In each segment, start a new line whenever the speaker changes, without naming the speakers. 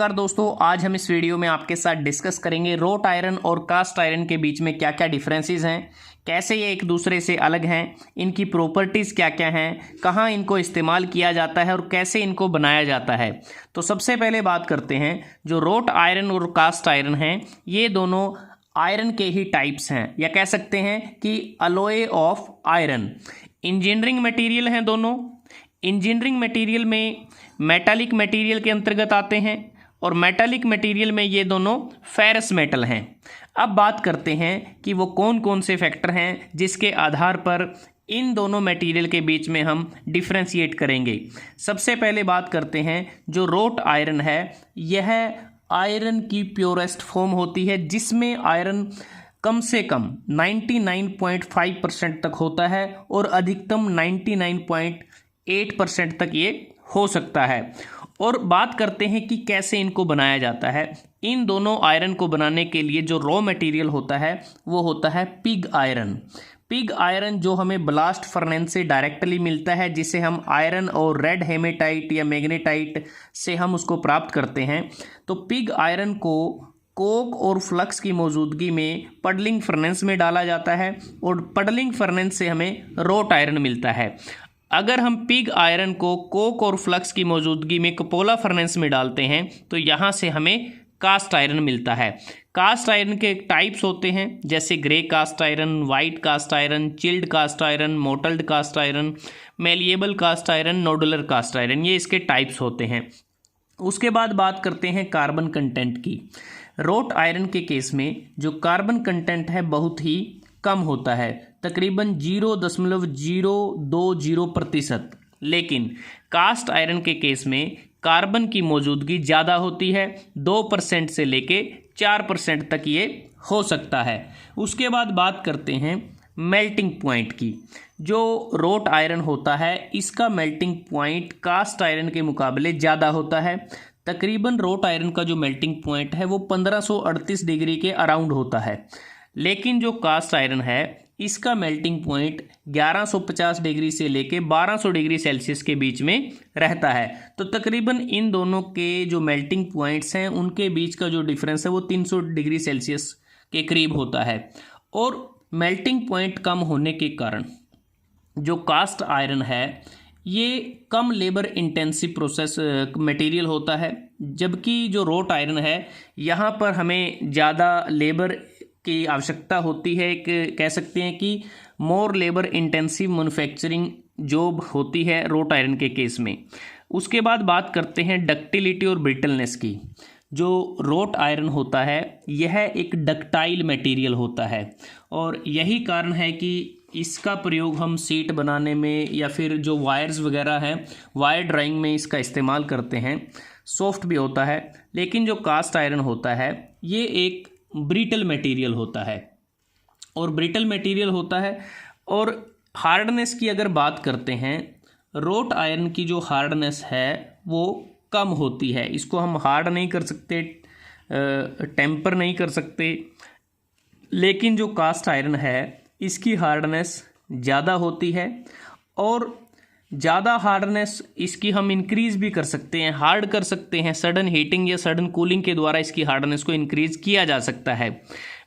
नमस्कार दोस्तों, आज हम इस वीडियो में आपके साथ डिस्कस करेंगे रोट आयरन और कास्ट आयरन के बीच में क्या क्या डिफरेंसेस हैं, कैसे ये एक दूसरे से अलग हैं, इनकी प्रॉपर्टीज़ क्या क्या हैं, कहाँ इनको इस्तेमाल किया जाता है और कैसे इनको बनाया जाता है। तो सबसे पहले बात करते हैं, जो रोट आयरन और कास्ट आयरन हैं ये दोनों आयरन के ही टाइप्स हैं, या कह सकते हैं कि alloy of iron. Engineering material हैं दोनों। इंजीनियरिंग मटेरियल में मेटालिक मटेरियल के अंतर्गत आते हैं और मेटालिक मटेरियल में ये दोनों फेरस मेटल हैं। अब बात करते हैं कि वो कौन कौन से फैक्टर हैं जिसके आधार पर इन दोनों मटेरियल के बीच में हम डिफ्रेंशिएट करेंगे। सबसे पहले बात करते हैं, जो रोट आयरन है यह आयरन की प्योरेस्ट फॉर्म होती है, जिसमें आयरन कम से कम 99.5% तक होता है और अधिकतम 99.8% तक ये हो सकता है। और बात करते हैं कि कैसे इनको बनाया जाता है। इन दोनों आयरन को बनाने के लिए जो रॉ मटेरियल होता है वो होता है पिग आयरन। पिग आयरन जो हमें ब्लास्ट फर्नेस से डायरेक्टली मिलता है, जिसे हम आयरन और रेड हेमेटाइट या मैग्नेटाइट से हम उसको प्राप्त करते हैं। तो पिग आयरन को कोक और फ्लक्स की मौजूदगी में पडलिंग फर्नेस में डाला जाता है और पडलिंग फर्नेस से हमें रोट आयरन मिलता है। अगर हम पिग आयरन को कोक और फ्लक्स की मौजूदगी में कपोला फर्नेस में डालते हैं तो यहाँ से हमें कास्ट आयरन मिलता है। कास्ट आयरन के टाइप्स होते हैं, जैसे grey cast iron, white cast iron, chilled cast iron, mottled cast iron, malleable cast iron, nodular cast iron, ये इसके टाइप्स होते हैं। उसके बाद बात करते हैं कार्बन कंटेंट की। रोट आयरन के केस में जो कार्बन कंटेंट है बहुत ही कम होता है, तकरीबन 0.020%। लेकिन कास्ट आयरन के केस में कार्बन की मौजूदगी ज़्यादा होती है, 2% से लेके 4% तक ये हो सकता है। उसके बाद बात करते हैं मेल्टिंग पॉइंट की। जो रोट आयरन होता है इसका मेल्टिंग पॉइंट कास्ट आयरन के मुकाबले ज़्यादा होता है। तकरीबन रोट आयरन का जो मेल्टिंग पॉइंट है वो 1538 डिग्री के अराउंड होता है, लेकिन जो कास्ट आयरन है इसका मेल्टिंग पॉइंट 1150 डिग्री से लेके 1200 डिग्री सेल्सियस के बीच में रहता है। तो तकरीबन इन दोनों के जो मेल्टिंग पॉइंट्स हैं उनके बीच का जो डिफरेंस है वो 300 डिग्री सेल्सियस के करीब होता है। और मेल्टिंग पॉइंट कम होने के कारण जो कास्ट आयरन है ये कम लेबर इंटेंसिव प्रोसेस मटेरियल होता है, जबकि जो रोट आयरन है यहाँ पर हमें ज़्यादा लेबर की आवश्यकता होती है। एक कह सकते हैं कि मोर लेबर इंटेंसिव मैन्युफैक्चरिंग जॉब होती है रोट आयरन के केस में। उसके बाद बात करते हैं डक्टिलिटी और ब्रिटलनेस की। जो रोट आयरन होता है यह एक डक्टाइल मटेरियल होता है और यही कारण है कि इसका प्रयोग हम सीट बनाने में या फिर जो वायर्स वगैरह हैं वायर ड्राइंग में इसका इस्तेमाल करते हैं। सॉफ्ट भी होता है, लेकिन जो कास्ट आयरन होता है ये एक ब्रिटल मटेरियल होता है और हार्डनेस की अगर बात करते हैं, रोट आयरन की जो हार्डनेस है वो कम होती है। इसको हम हार्ड नहीं कर सकते, टेम्पर नहीं कर सकते, लेकिन जो कास्ट आयरन है इसकी हार्डनेस ज़्यादा होती है और ज़्यादा हार्डनेस इसकी हम इंक्रीज़ भी कर सकते हैं, हार्ड कर सकते हैं। सडन हीटिंग या सडन कूलिंग के द्वारा इसकी हार्डनेस को इंक्रीज़ किया जा सकता है।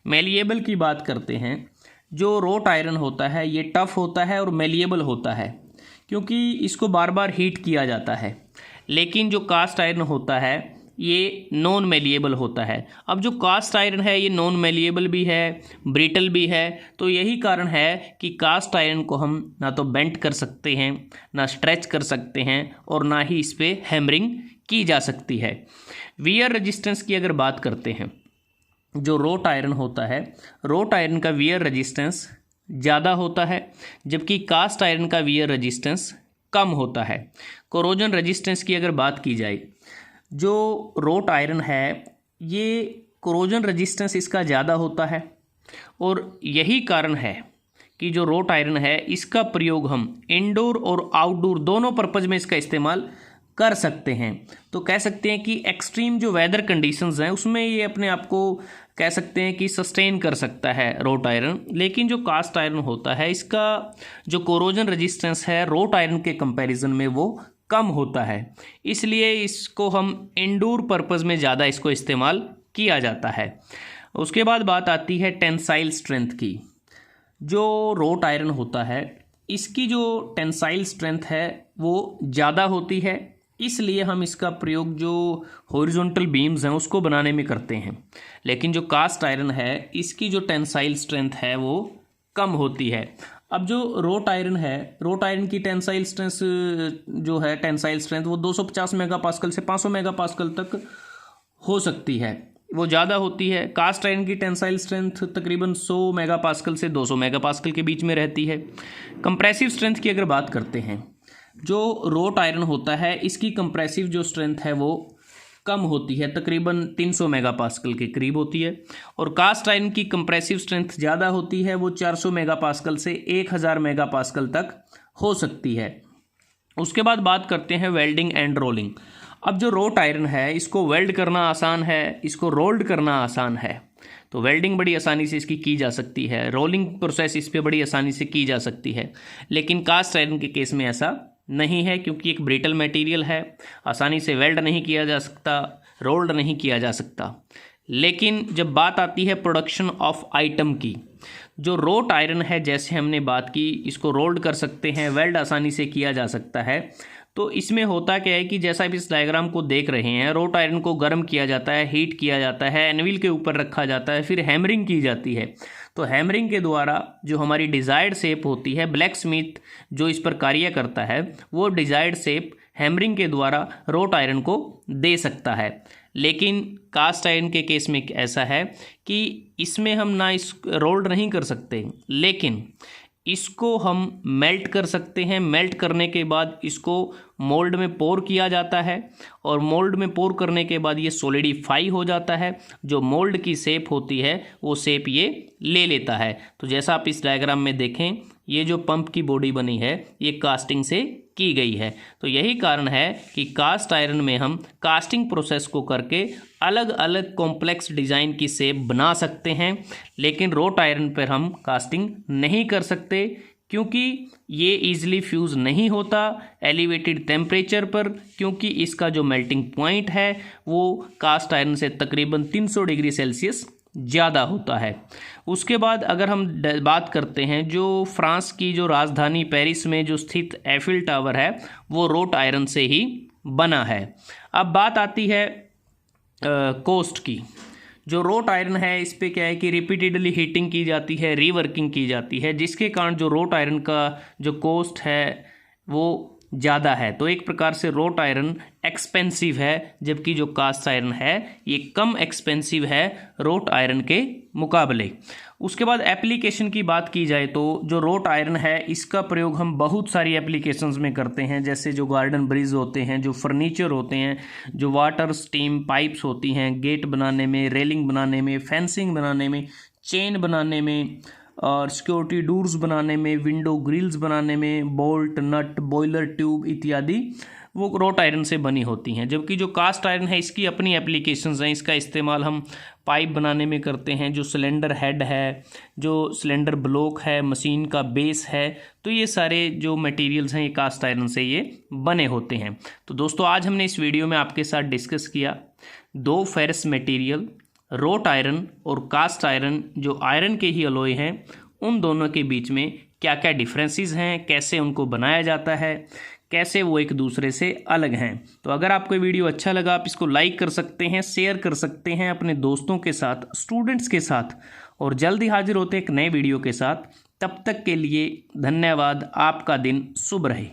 मेलिएबल की बात करते हैं, जो रोट आयरन होता है ये टफ़ होता है और मेलिएबल होता है क्योंकि इसको बार बार हीट किया जाता है। लेकिन जो कास्ट आयरन होता है ये नॉन मेलिएबल होता है। अब जो कास्ट आयरन है ये नॉन मेलिएबल भी है, ब्रिटल भी है, तो यही कारण है कि कास्ट आयरन को हम ना तो बेंट कर सकते हैं, ना स्ट्रेच कर सकते हैं और ना ही इस पर हैमरिंग की जा सकती है। वियर रेजिस्टेंस की अगर बात करते हैं, जो रोट आयरन होता है, रोट आयरन का वियर रेजिस्टेंस ज़्यादा होता है, जबकि कास्ट आयरन का वियर रेजिस्टेंस कम होता है। कोरोजन रेजिस्टेंस की अगर बात की जाए, जो रोट आयरन है ये कोरोजन रेजिस्टेंस इसका ज़्यादा होता है और यही कारण है कि जो रोट आयरन है इसका प्रयोग हम इंडोर और आउटडोर दोनों पर्पज़ में इसका इस्तेमाल कर सकते हैं। तो कह सकते हैं कि एक्सट्रीम जो वेदर कंडीशंस हैं उसमें ये अपने आप को कह सकते हैं कि सस्टेन कर सकता है रोट आयरन। लेकिन जो कास्ट आयरन होता है इसका जो कोरोजन रेजिस्टेंस है रोट आयरन के कंपैरिजन में वो कम होता है, इसलिए इसको हम इंडोर पर्पस में ज़्यादा इसको इस्तेमाल किया जाता है। उसके बाद बात आती है टेंसाइल स्ट्रेंथ की। जो रोट आयरन होता है इसकी जो टेंसाइल स्ट्रेंथ है वो ज़्यादा होती है, इसलिए हम इसका प्रयोग जो हॉरिजॉन्टल बीम्स हैं उसको बनाने में करते हैं। लेकिन जो कास्ट आयरन है इसकी जो टेंसाइल स्ट्रेंथ है वो कम होती है। अब जो रोट आयरन है, रोट आयरन की टेंसाइल स्ट्रेंथ जो है, टेंसाइल स्ट्रेंथ वो 250 मेगापास्कल से 500 मेगापास्कल तक हो सकती है, वो ज़्यादा होती है। कास्ट आयरन की टेंसाइल स्ट्रेंथ तकरीबन 100 मेगापास्कल से 200 मेगापास्कल के बीच में रहती है। कंप्रेसिव स्ट्रेंथ की अगर बात करते हैं, जो रोट आयरन होता है इसकी कंप्रेसिव जो स्ट्रेंथ है वो कम होती है, तकरीबन 300 मेगापास्कल के करीब होती है। और कास्ट आयरन की कंप्रेसिव स्ट्रेंथ ज़्यादा होती है, वो 400 मेगापास्कल से 1000 मेगापास्कल तक हो सकती है। उसके बाद बात करते हैं वेल्डिंग एंड रोलिंग। अब जो रोट आयरन है इसको वेल्ड करना आसान है, इसको रोल्ड करना आसान है। तो वेल्डिंग बड़ी आसानी से इसकी की जा सकती है, रोलिंग प्रोसेस इस पर बड़ी आसानी से की जा सकती है। लेकिन कास्ट आयरन के केस में ऐसा नहीं है, क्योंकि एक ब्रिटल मटेरियल है, आसानी से वेल्ड नहीं किया जा सकता, रोल्ड नहीं किया जा सकता। लेकिन जब बात आती है प्रोडक्शन ऑफ आइटम की, जो रोट आयरन है जैसे हमने बात की, इसको रोल्ड कर सकते हैं, वेल्ड आसानी से किया जा सकता है। तो इसमें होता क्या है कि जैसा आप इस डायग्राम को देख रहे हैं, रोट आयरन को गर्म किया जाता है, हीट किया जाता है, एनविल के ऊपर रखा जाता है, फिर हैमरिंग की जाती है। तो हैमरिंग के द्वारा जो हमारी डिज़ायर्ड शेप होती है, ब्लैक स्मिथ जो इस पर कार्य करता है वो डिज़ायर्ड शेप हैमरिंग के द्वारा रोट आयरन को दे सकता है। लेकिन कास्ट आयरन के केस में ऐसा है कि इसमें हम ना इस रोल्ड नहीं कर सकते, लेकिन इसको हम मेल्ट कर सकते हैं। मेल्ट करने के बाद इसको मोल्ड में पोर किया जाता है, और मोल्ड में पोर करने के बाद ये सॉलिडिफाई हो जाता है। जो मोल्ड की शेप होती है वो शेप ये ले लेता है। तो जैसा आप इस डायग्राम में देखें, ये जो पंप की बॉडी बनी है ये कास्टिंग से की गई है। तो यही कारण है कि कास्ट आयरन में हम कास्टिंग प्रोसेस को करके अलग अलग कॉम्प्लेक्स डिज़ाइन की शेप बना सकते हैं, लेकिन रोट आयरन पर हम कास्टिंग नहीं कर सकते, क्योंकि ये ईजिली फ्यूज़ नहीं होता एलिवेटेड टेम्परेचर पर, क्योंकि इसका जो मेल्टिंग पॉइंट है वो कास्ट आयरन से तकरीबन 300 डिग्री सेल्सियस ज़्यादा होता है। उसके बाद अगर हम बात करते हैं, जो फ्रांस की जो राजधानी पेरिस में जो स्थित एफिल टावर है वो रोट आयरन से ही बना है। अब बात आती है कोस्ट की। जो रोट आयरन है इस पे क्या है कि रिपीटेडली हीटिंग की जाती है, रीवर्किंग की जाती है, जिसके कारण जो रोट आयरन का जो कॉस्ट है वो ज़्यादा है। तो एक प्रकार से रोट आयरन एक्सपेंसिव है, जबकि जो कास्ट आयरन है ये कम एक्सपेंसिव है रोट आयरन के मुकाबले। उसके बाद एप्लीकेशन की बात की जाए तो जो रोट आयरन है इसका प्रयोग हम बहुत सारी एप्लीकेशंस में करते हैं, जैसे जो गार्डन ब्रिज होते हैं, जो फर्नीचर होते हैं, जो वाटर स्टीम पाइप्स होती हैं, गेट बनाने में, रेलिंग बनाने में, फेंसिंग बनाने में, चेन बनाने में, और सिक्योरिटी डोर्स बनाने में, विंडो ग्रिल्स बनाने में, बोल्ट नट बॉयलर ट्यूब इत्यादि वो रोट आयरन से बनी होती हैं। जबकि जो कास्ट आयरन है इसकी अपनी एप्लीकेशंस हैं, इसका इस्तेमाल हम पाइप बनाने में करते हैं, जो सिलेंडर हेड है, जो सिलेंडर ब्लॉक है, मशीन का बेस है, तो ये सारे जो मटेरियल्स हैं ये कास्ट आयरन से ये बने होते हैं। तो दोस्तों आज हमने इस वीडियो में आपके साथ डिस्कस किया दो फेरस मटेरियल, रोट आयरन और कास्ट आयरन, जो आयरन के ही अलॉय हैं, उन दोनों के बीच में क्या क्या डिफरेंसेस हैं, कैसे उनको बनाया जाता है, कैसे वो एक दूसरे से अलग हैं। तो अगर आपको वीडियो अच्छा लगा आप इसको लाइक कर सकते हैं, शेयर कर सकते हैं अपने दोस्तों के साथ, स्टूडेंट्स के साथ, और जल्दी हाजिर होते हैं एक नए वीडियो के साथ। तब तक के लिए धन्यवाद। आपका दिन शुभ रहे।